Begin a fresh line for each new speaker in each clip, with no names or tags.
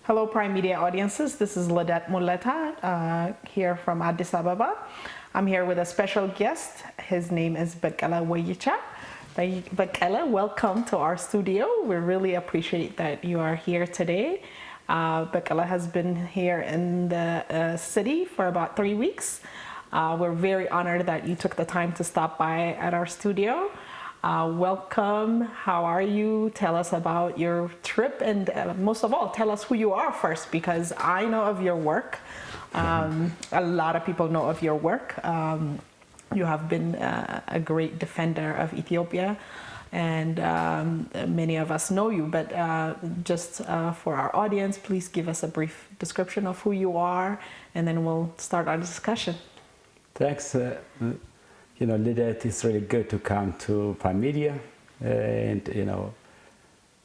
Hello, Prime Media audiences. This is Ladet Muleta here from Addis Ababa. I'm here with a special guest. His name is Bekele Woyecha. Bekele, welcome to our studio. We really appreciate that you are here today. Bekele has been here in the city for about 3 weeks. We're very honored that you took the time to stop by at our studio. Welcome. How are you? Tell us about your trip, and most of all, tell us who you are first, because I know of your work. A lot of people know of your work. You have been a great defender of Ethiopia, and many of us know you, but just for our audience, please give us a brief description of who you are, and then we'll start our discussion.
Thanks. Lidet, it's really good to come to Prime Media, and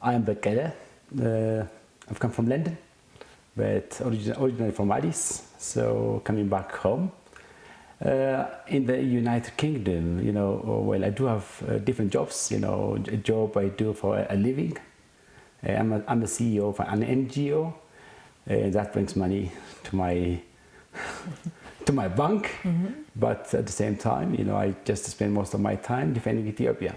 I'm Bekele. I've come from London, but originally from Addis, so coming back home. In the United Kingdom, well, I do have different jobs. A job I do for a living. I'm a CEO of an NGO, and that brings money to my bank. But at the same time, I just spend most of my time defending Ethiopia,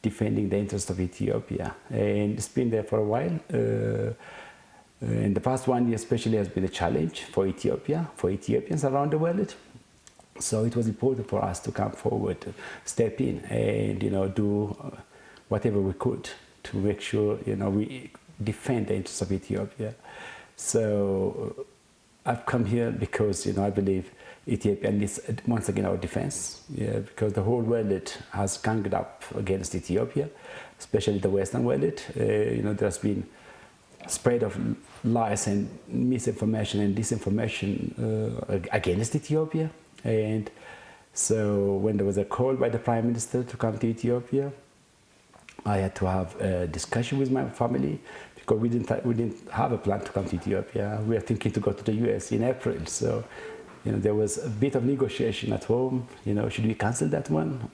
defending the interests of Ethiopia, and it's been there for a while. In the past 1 year especially has been a challenge for Ethiopia, for Ethiopians around the world. So it was important for us to come forward, step in, and do whatever we could to make sure we defend the interests of Ethiopia. So I've come here because I believe Ethiopia needs once again our defense, because the whole world has ganged up against Ethiopia, especially the Western world. There's been spread of lies and misinformation and disinformation against Ethiopia. And so when there was a call by the Prime Minister to come to Ethiopia, I had to have a discussion with my family, because we didn't have a plan to come to Ethiopia. We were thinking to go to the US in April. So there was a bit of negotiation at home. Should we cancel that one?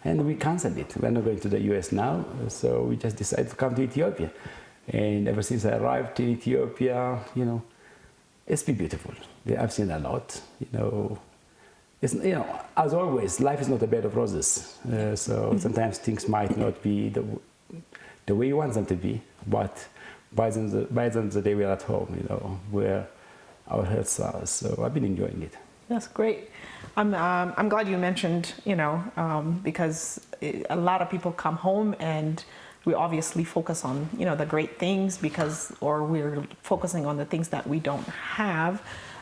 And we canceled it. We're not going to the US now. So we just decided to come to Ethiopia. And ever since I arrived in Ethiopia, it's been beautiful. I've seen a lot. As always, life is not a bed of roses. So sometimes things might not be the way you want them to be, but by the end of the day, we're at home, where our hearts are. So I've been enjoying it.
That's great. I'm glad you mentioned, because a lot of people come home and we obviously focus on, the great things or we're focusing on the things that we don't have.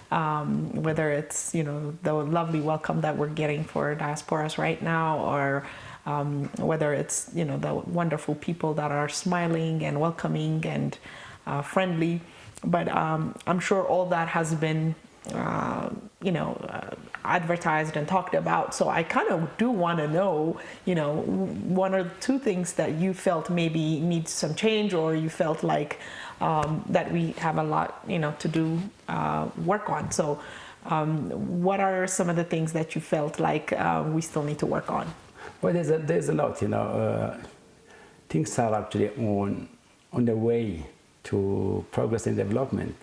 Whether it's, the lovely welcome that we're getting for diasporas right now, or whether it's, the wonderful people that are smiling and welcoming and friendly. But I'm sure all that has been, advertised and talked about. So I kind of do want to know, one or two things that you felt maybe needs some change, or you felt like that we have a lot, to do, work on. So what are some of the things that you felt like we still need to work on?
Well, there's a lot, things are actually on the way to progress and development.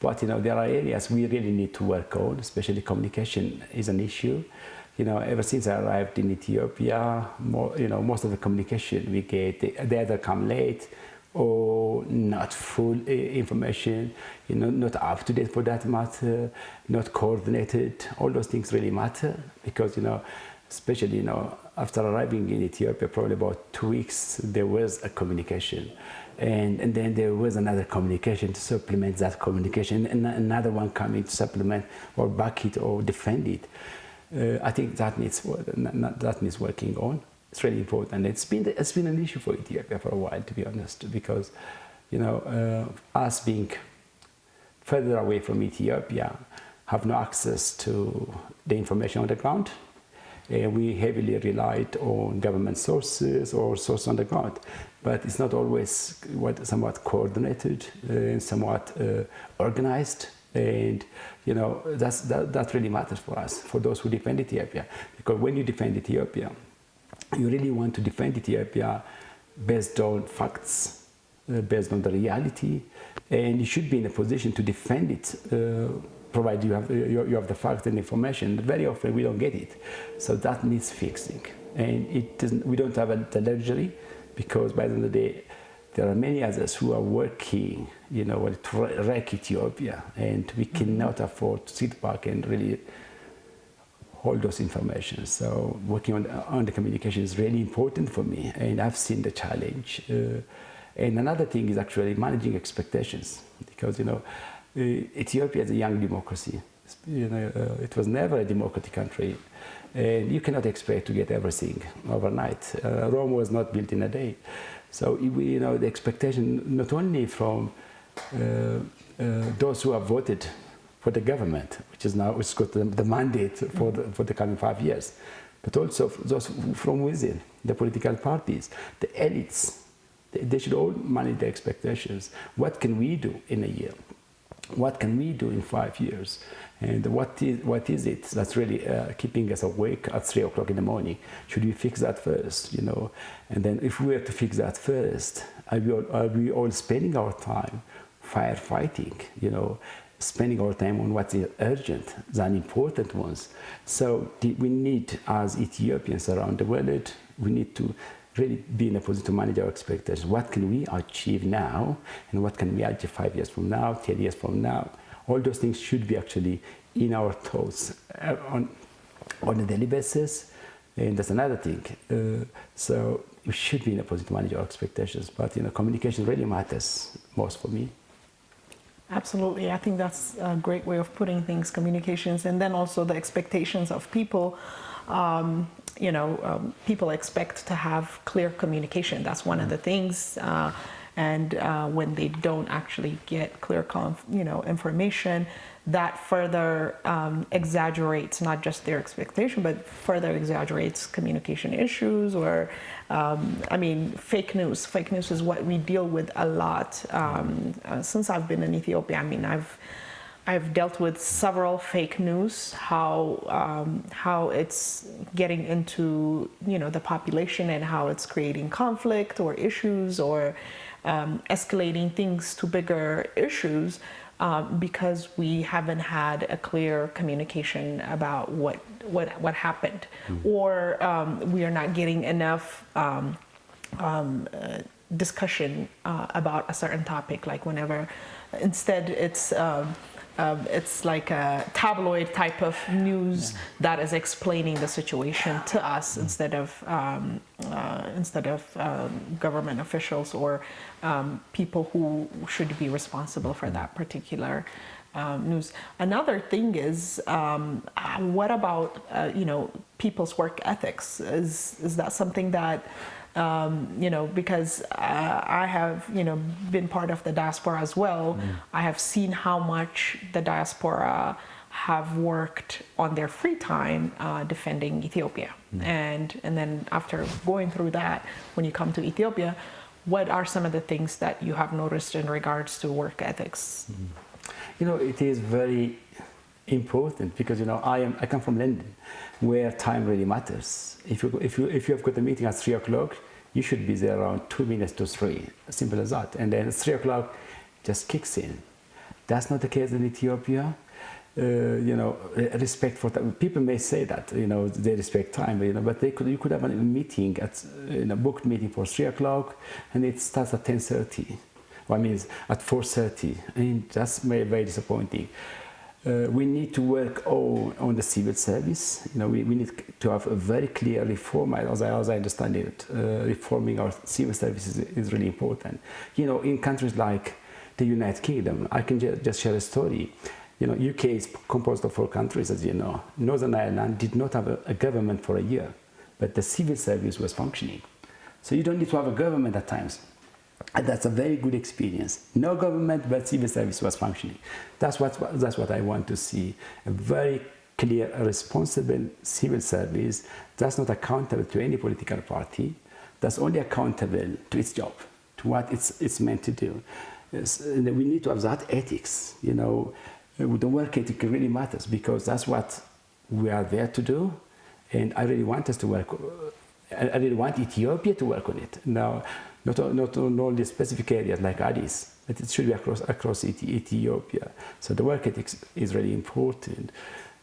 But there are areas we really need to work on, especially communication is an issue. Ever since I arrived in Ethiopia, most of the communication we get, they either come late or not full information, not up to date for that matter, not coordinated. All those things really matter, because especially after arriving in Ethiopia, probably about 2 weeks, there was a communication. And then there was another communication to supplement that communication, and another one coming to supplement or back it or defend it. I think that needs working on. It's really important. It's been an issue for Ethiopia for a while, to be honest, because us being further away from Ethiopia, have no access to the information on the ground. We heavily relied on government sources or sources on the ground, but it's not always somewhat coordinated and somewhat organized. And that really matters for us, for those who defend Ethiopia, because when you defend Ethiopia, you really want to defend Ethiopia based on facts, based on the reality, and you should be in a position to defend it, provided you have the facts and information. Very often we don't get it, so that needs fixing, and we don't have the luxury, because by the end of the day, there are many others who are working, to wreck Ethiopia, and we cannot afford to sit back and really hold those information. So working on the communication is really important for me, and I've seen the challenge. And another thing is actually managing expectations, because Ethiopia is a young democracy. It was never a democratic country, and you cannot expect to get everything overnight. Rome was not built in a day. So the expectation not only from those who have voted for the government, which has got the mandate for the coming 5 years, but also those from within, the political parties, the elites. They should all manage their expectations. What can we do in a year? What can we do in 5 years? And what is it that's really keeping us awake at 3 o'clock in the morning? Should we fix that first? And then if we were to fix that first, are we all spending our time firefighting? Spending our time on what is urgent than important ones. So we need, as Ethiopians around the world, we need to really be in a position to manage our expectations. What can we achieve now, and what can we achieve 5 years from now, 10 years from now? All those things should be actually in our thoughts on a daily basis, and that's another thing. So we should be in a position to manage our expectations, but communication really matters most for me.
Absolutely. I think that's a great way of putting things, communications, and then also the expectations of people. People expect to have clear communication. That's one of the things. And when they don't actually get clear, information, that further exaggerates not just their expectation, but further exaggerates communication issues. Or, fake news. Fake news is what we deal with a lot. Since I've been in Ethiopia, I've dealt with several fake news, how it's getting into the population, and how it's creating conflict or issues, or escalating things to bigger issues, because we haven't had a clear communication about what happened, or we are not getting enough discussion about a certain topic. Like whenever, instead it's like a tabloid type of news that is explaining the situation to us, instead of government officials or people who should be responsible for that particular news. Another thing is, what about people's work ethics? Is that something that because I have, been part of the diaspora as well. I have seen how much the diaspora have worked on their free time defending Ethiopia. And then after going through that, when you come to Ethiopia, what are some of the things that you have noticed in regards to work ethics?
It is very important, because I come from London, where time really matters. If you have got a meeting at 3 o'clock, you should be there around 2 minutes to 3. Simple as that. And then 3 o'clock just kicks in. That's not the case in Ethiopia. Respect for time. People may say that they respect time, but you could have a meeting a booked meeting for 3 o'clock, and it starts at 10:30. At 4:30, and that's very disappointing. We need to work on the civil service. We need to have a very clear reform. As I understand it, reforming our civil services is really important. In countries like the United Kingdom, I can just share a story. UK is composed of 4 countries, as you know. Northern Ireland did not have a government for a year, but the civil service was functioning. So you don't need to have a government at times. And that's a very good experience. No government, but civil service was functioning. That's what I want to see. A very clear, responsible civil service that's not accountable to any political party. That's only accountable to its job, to what it's meant to do. And we need to have that ethics. The work ethic really matters, because that's what we are there to do. And I really want us to work I really want Ethiopia to work on it. Now, not on all the specific areas like Addis, but it should be across Ethiopia. So the work ethics is really important.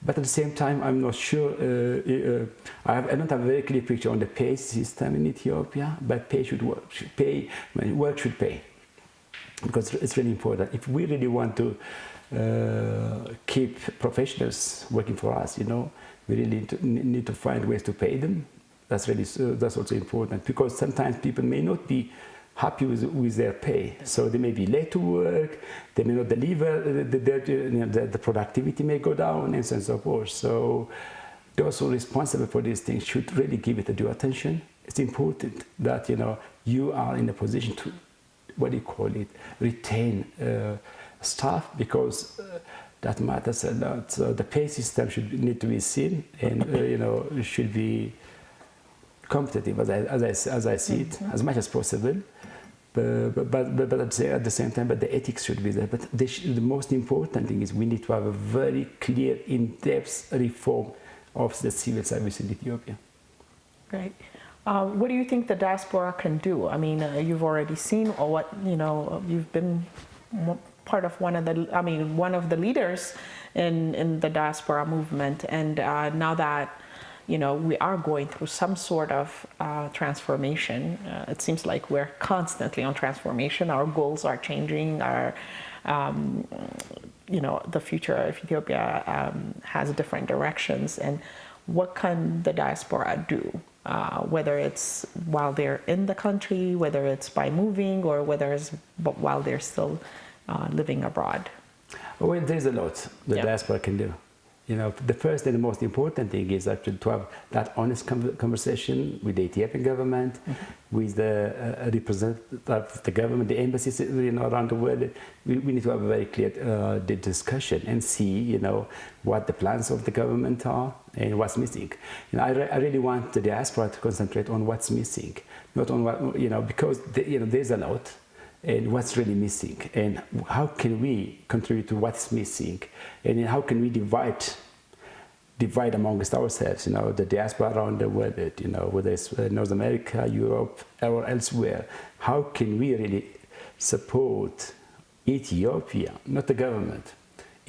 But at the same time, I'm not sure, I don't have a very clear picture on the pay system in Ethiopia, but work should pay. Because it's really important. If we really want to keep professionals working for us, we really need to find ways to pay them. That's also important, because sometimes people may not be happy with their pay, so they may be late to work, they may not deliver, the productivity may go down, and so on and so forth. So those who are responsible for these things should really give it due attention. It's important that you are in a position to, retain staff, because that matters a lot. So the pay system need to be seen, and should be competitive, as I see it, as much as possible. But at the same time, the ethics should be there. But the most important thing is we need to have a very clear, in-depth reform of the civil service in Ethiopia.
Right. What do you think the diaspora can do? I mean, you've already seen, or what you've been part of one of the leaders in the diaspora movement, and now that we are going through some sort of transformation. It seems like we're constantly on transformation. Our goals are changing. Our, the future of Ethiopia has different directions. And what can the diaspora do? Whether it's while they're in the country, whether it's by moving, or whether it's while they're still living abroad.
Well, there's a lot the diaspora can do. The first and the most important thing is actually to have that honest conversation with the Ethiopian government, with the representative of the government, the embassies around the world. We need to have a very clear discussion and see, what the plans of the government are and what's missing. I really want the diaspora to concentrate on what's missing, not on what, because there's a lot. And what's really missing, and how can we contribute to what's missing, and how can we divide amongst ourselves, the diaspora around the world, whether it's North America, Europe, or elsewhere. How can we really support Ethiopia, not the government,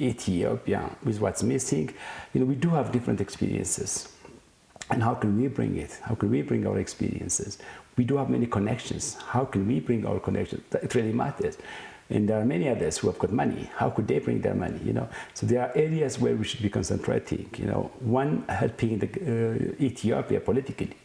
Ethiopia, with what's missing? We do have different experiences, and how can we bring it? How can we bring our experiences? We do have many connections. How can we bring our connections? It really matters. And there are many others who have got money. How could they bring their money? So there are areas where we should be concentrating. One, helping Ethiopia politically,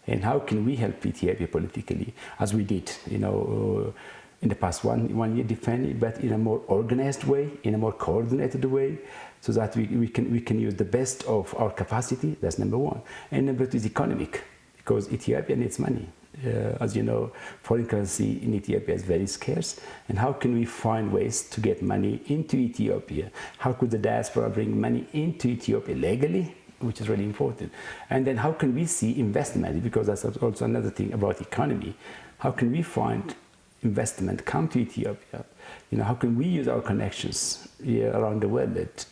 and how can we help Ethiopia politically, as we did, in the past one year, defending, but in a more organized way, in a more coordinated way, so that we can use the best of our capacity. That's number one. And number two is economic, because Ethiopia needs money. As you know, foreign currency in Ethiopia is very scarce. And how can we find ways to get money into Ethiopia? How could the diaspora bring money into Ethiopia legally, which is really important? And then how can we see investment? Because that's also another thing about economy. How can we find investment come to Ethiopia? How can we use our connections around the world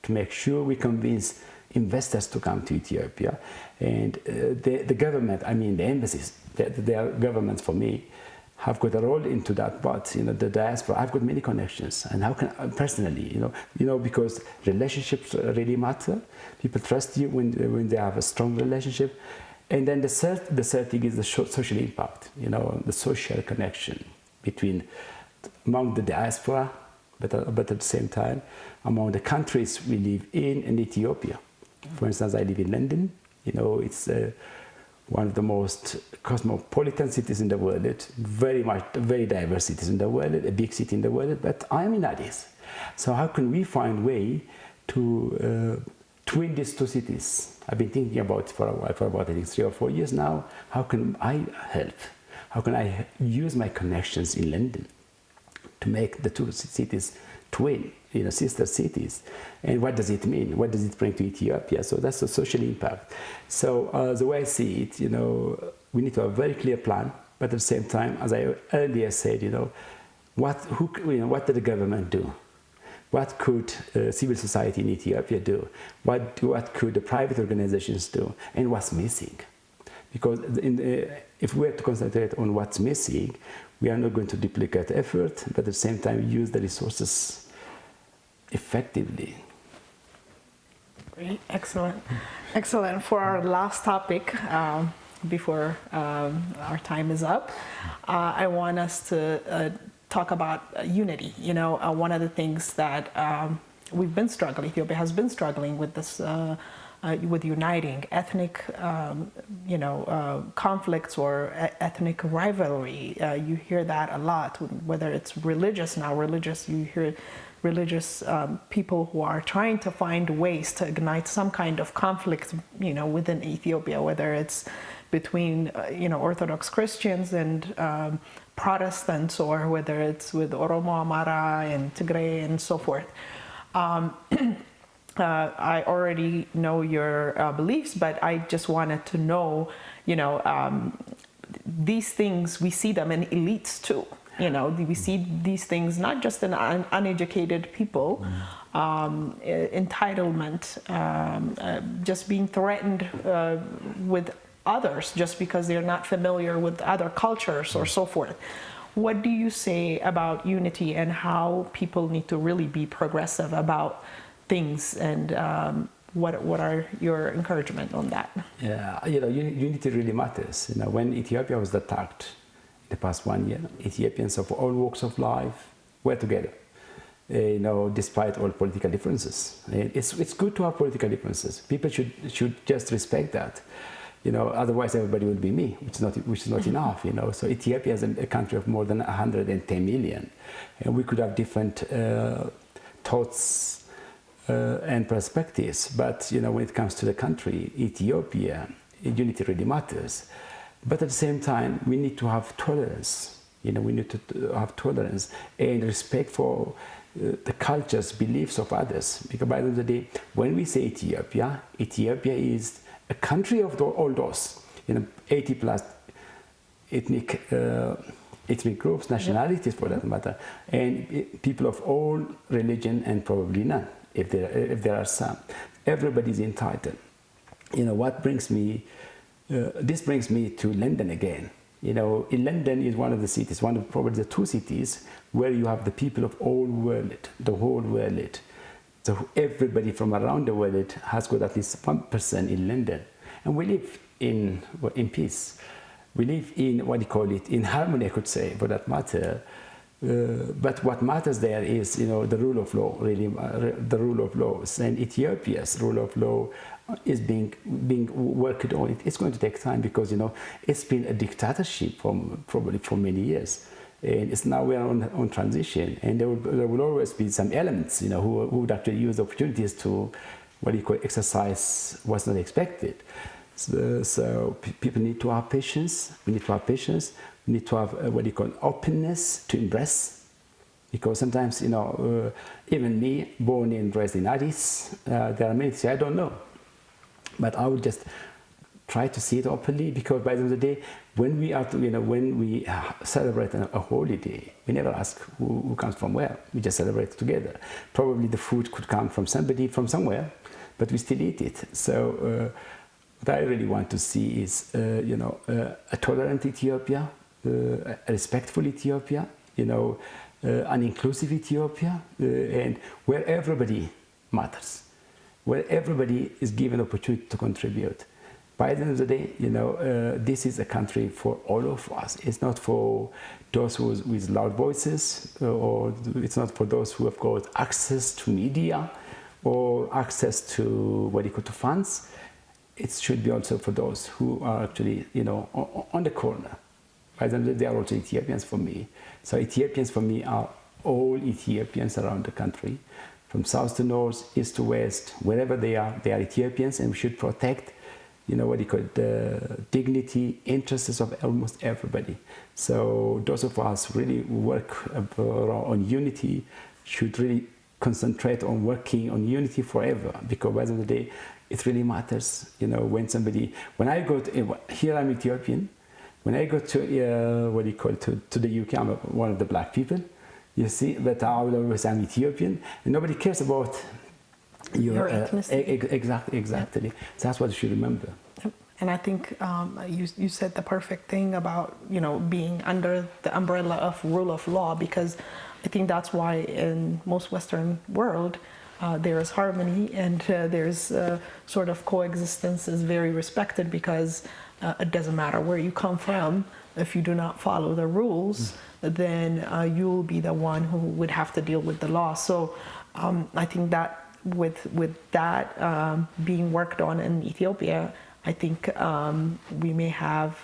to make sure we convince investors to come to Ethiopia? And the government, the embassies, they are governments for me, have got a role into that. But the diaspora, I've got many connections, and how can personally, because relationships really matter. People trust you when they have a strong relationship. And then the third thing is the social impact, the social connection among the diaspora, but at the same time among the countries we live in Ethiopia. For instance, I live in London. It's one of the most cosmopolitan cities in the world, very diverse cities in the world, a big city in the world, but I'm in Addis. So how can we find a way to twin these two cities? I've been thinking about it for a while, for about I think 3 or 4 years now. How can I help? How can I use my connections in London to make the two cities twin, sister cities? And what does it mean? What does it bring to Ethiopia? So that's the social impact. So the way I see it, we need to have a very clear plan, but at the same time, as I earlier said, what did the government do? What could civil society in Ethiopia do? What could the private organizations do? And what's missing? Because if we are to concentrate on what's missing, we are not going to duplicate effort, but at the same time use the resources effectively.
Great, excellent, excellent. For our last topic, before our time is up, I want us to talk about unity. You know, one of the things that we've been struggling, Ethiopia has been struggling with this, with uniting ethnic, conflicts or ethnic rivalry. You hear that a lot, whether it's religious now, you hear religious people who are trying to find ways to ignite some kind of conflict, within Ethiopia, whether it's between, Orthodox Christians and Protestants, or whether it's with Oromo, Amara, and Tigray, and so forth. I already know your beliefs, but I just wanted to know, these things, we see them in elites too. We see these things not just in uneducated people, entitlement, just being threatened with others just because they're not familiar with other cultures or so forth. What do you say about unity and how people need to really be progressive about things, and what are your encouragement on that? Yeah,
unity really matters. When Ethiopia was attacked in the past 1 year, Ethiopians of all walks of life were together. Despite all political differences, it's good to have political differences. People should just respect that. Otherwise everybody would be me, which is not enough. So Ethiopia is a country of more than 110 million, and we could have different thoughts and perspectives. But when it comes to the country, Ethiopia, unity really matters. But at the same time, we need to have tolerance. We need to have tolerance and respect for the cultures, beliefs of others. Because by the end of the day, when we say Ethiopia, Ethiopia is a country of all those, 80 plus ethnic groups, nationalities for that matter, and people of all religion and probably none, if there are some. Everybody's entitled. What brings me, this brings me to London again. In London is one of the cities, one of probably the two cities where you have the people of all world, the whole world. So everybody from around the world has got at least one person in London, and we live in peace. We live in in harmony, I could say, for that matter. But what matters there is, the rule of law, really, the rule of laws. And Ethiopia's rule of law is being worked on. It's going to take time because, it's been a dictatorship probably for many years. And it's now we are on transition, and there will always be some elements, who would actually use opportunities to exercise what's not expected. So people need to have patience. We need to have patience. We need to have openness to embrace, because sometimes even me, born and raised in Addis, there are many things I don't know, but I would just try to see it openly, because by the end of the day, when we are when we celebrate a holiday, we never ask who comes from where. We just celebrate together. Probably the food could come from somebody from somewhere, but we still eat it. So what I really want to see is a tolerant Ethiopia, a respectful Ethiopia, an inclusive Ethiopia, and where everybody matters, where everybody is given opportunity to contribute. By the end of the day, this is a country for all of us. It's not for those with loud voices, or it's not for those who have got access to media or access to to funds. It should be also for those who are actually, on the corner. By the end of the day, they are also Ethiopians for me. So Ethiopians for me are all Ethiopians around the country, from south to north, east to west, wherever they are Ethiopians, and we should protect the dignity, interests of almost everybody. So those of us who really work on unity should really concentrate on working on unity forever, because by the end of the day, it really matters. When I go to, here I'm Ethiopian, when I go to to the UK, I'm one of the black people. You see, but I will always I'm Ethiopian, and nobody cares about your
ethnicity.
Exactly. Yep. That's what you should remember.
And I think you said the perfect thing about, you know, being under the umbrella of rule of law, because I think that's why in most Western world there is harmony, and there's sort of coexistence is very respected, because it doesn't matter where you come from. If you do not follow the rules, then you'll be the one who would have to deal with the law. So I think that with that being worked on in Ethiopia, I think we may have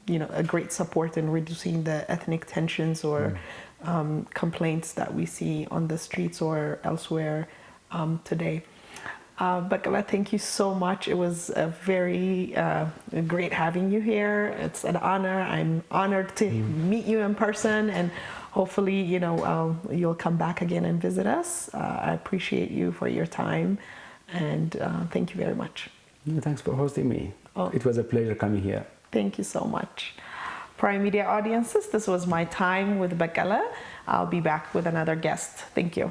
you know, a great support in reducing the ethnic tensions or complaints that we see on the streets or elsewhere today. Bekele, thank you so much. It was a very great having you here. It's an honor. I'm honored to meet you in person, and hopefully, you know, you'll come back again and visit us. I appreciate you for your time, and thank you very much.
Thanks for hosting me.
Oh.
It was a pleasure coming here.
Thank you so much. Prime Media audiences, this was my time with Bekele. I'll be back with another guest. Thank you.